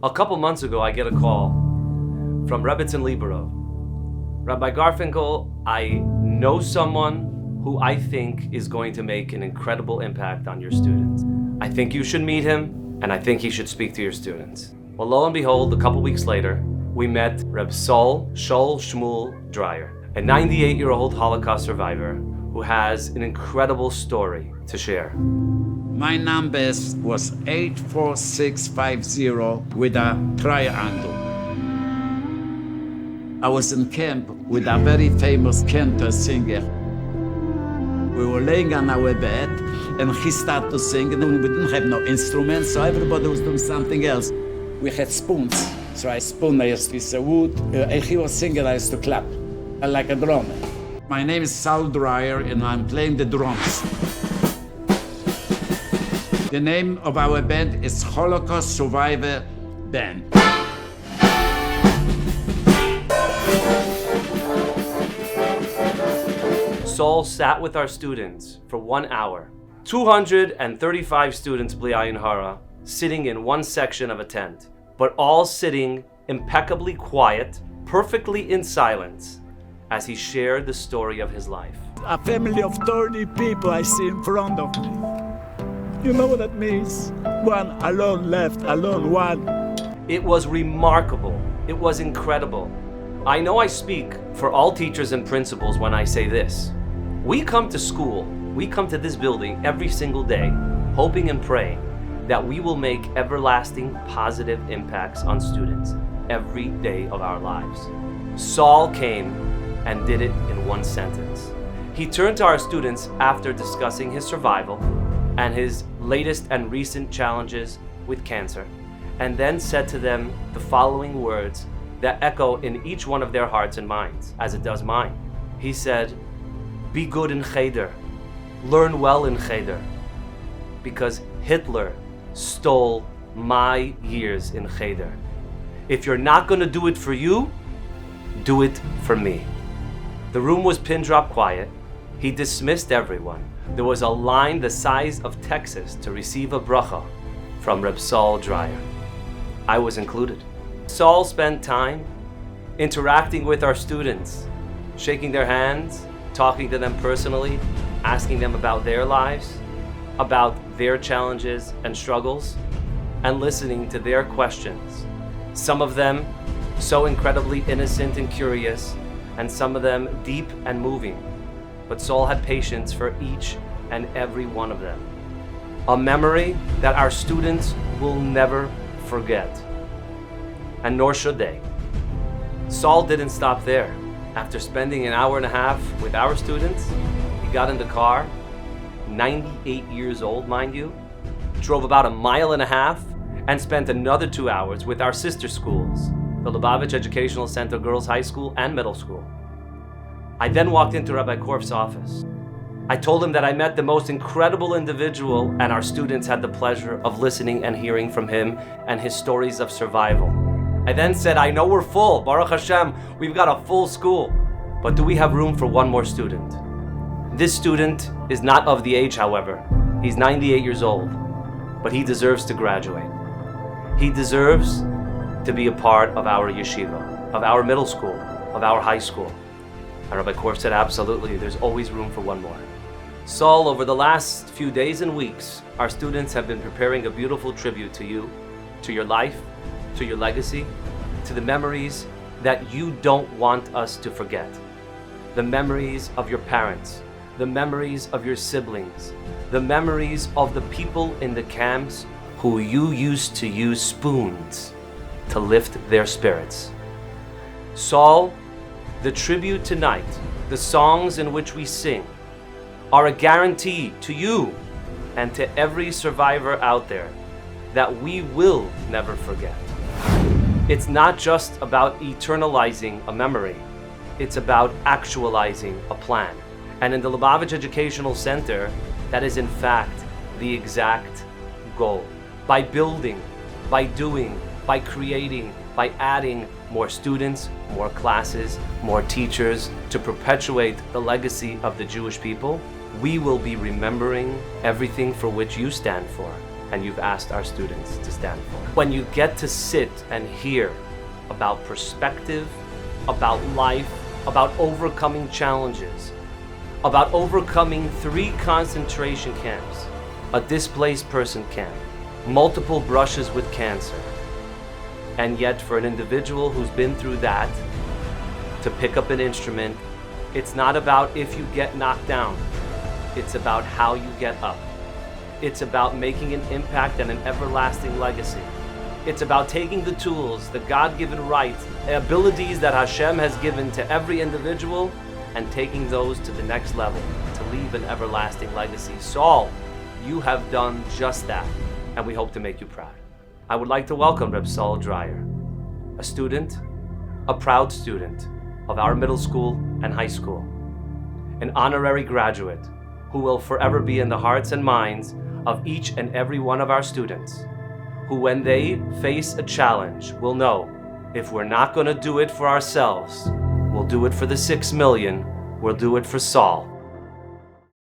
A couple months ago, I get a call from Rebbitzin Liberov. Rabbi Garfinkel, I know someone who I think is going to make an incredible impact on your students. I think you should meet him, and I think he should speak to your students. Well, lo and behold, a couple weeks later, we met Reb Saul Dreier, a 98-year-old Holocaust survivor who has an incredible story to share. My number was 84650 with a triangle. I was in camp with a very famous cantor singer. We were laying on our bed and he started to sing, and we didn't have no instruments, so everybody was doing something else. We had spoons, so I spooned, I used to use wood, and he was singing, I used to clap, like a drummer. My name is Saul Dreier and I'm playing the drums. The name of our band is Holocaust Survivor Band. Saul sat with our students for 1 hour. 235 students, Bli Ayin Hara, sitting in one section of a tent, but all sitting impeccably quiet, perfectly in silence, as he shared the story of his life. A family of 30 people I see in front of me. You know what that means? One alone left, alone one. It was remarkable. It was incredible. I know I speak for all teachers and principals when I say this. We come to school, we come to this building every single day, hoping and praying that we will make everlasting positive impacts on students every day of our lives. Saul came and did it in one sentence. He turned to our students after discussing his survival and his latest and recent challenges with cancer, and then said to them the following words that echo in each one of their hearts and minds, as it does mine. He said, "Be good in Cheder, learn well in Cheder, because Hitler stole my years in Cheder. If you're not gonna do it for you, do it for me." The room was pin drop quiet. He dismissed everyone. There was a line the size of Texas to receive a bracha from Reb Saul Dreier. I was included. Saul spent time interacting with our students, shaking their hands, talking to them personally, asking them about their lives, about their challenges and struggles, and listening to their questions. Some of them so incredibly innocent and curious, and some of them deep and moving. But Saul had patience for each and every one of them. A memory that our students will never forget. And nor should they. Saul didn't stop there. After spending an hour and a half with our students, he got in the car, 98 years old, mind you, drove about 1.5 miles, and spent another 2 hours with our sister schools, the Lubavitch Educational Center Girls High School and Middle School. I then walked into Rabbi Korf's office. I told him that I met the most incredible individual, and our students had the pleasure of listening and hearing from him and his stories of survival. I then said, "I know we're full, Baruch Hashem, we've got a full school, but do we have room for one more student?" This student is not of the age, however. He's 98 years old, but he deserves to graduate. He deserves to be a part of our yeshiva, of our middle school, of our high school. And Rabbi Korf said, "Absolutely, there's always room for one more." Saul, over the last few days and weeks, our students have been preparing a beautiful tribute to you, to your life, to your legacy, to the memories that you don't want us to forget. The memories of your parents, the memories of your siblings, the memories of the people in the camps who you used to use spoons to lift their spirits. Saul, the tribute tonight, the songs in which we sing, are a guarantee to you and to every survivor out there that we will never forget. It's not just about eternalizing a memory, it's about actualizing a plan. And in the Lubavitch Educational Center, that is in fact the exact goal. By building, by doing, by creating, by adding more students, more classes, more teachers to perpetuate the legacy of the Jewish people, we will be remembering everything for which you stand for. and you've asked our students to stand for. When you get to sit and hear about perspective, about life, about overcoming challenges, about overcoming 3 concentration camps, a displaced person camp, multiple brushes with cancer, and yet for an individual who's been through that, to pick up an instrument, it's not about if you get knocked down, it's about how you get up. It's about making an impact and an everlasting legacy. It's about taking the tools, the God-given rights, the abilities that Hashem has given to every individual and taking those to the next level to leave an everlasting legacy. Saul, you have done just that, and we hope to make you proud. I would like to welcome Reb Saul Dreier, a student, a proud student of our middle school and high school, an honorary graduate who will forever be in the hearts and minds of each and every one of our students, who when they face a challenge will know if we're not going to do it for ourselves, we'll do it for the 6 million, we'll do it for Saul.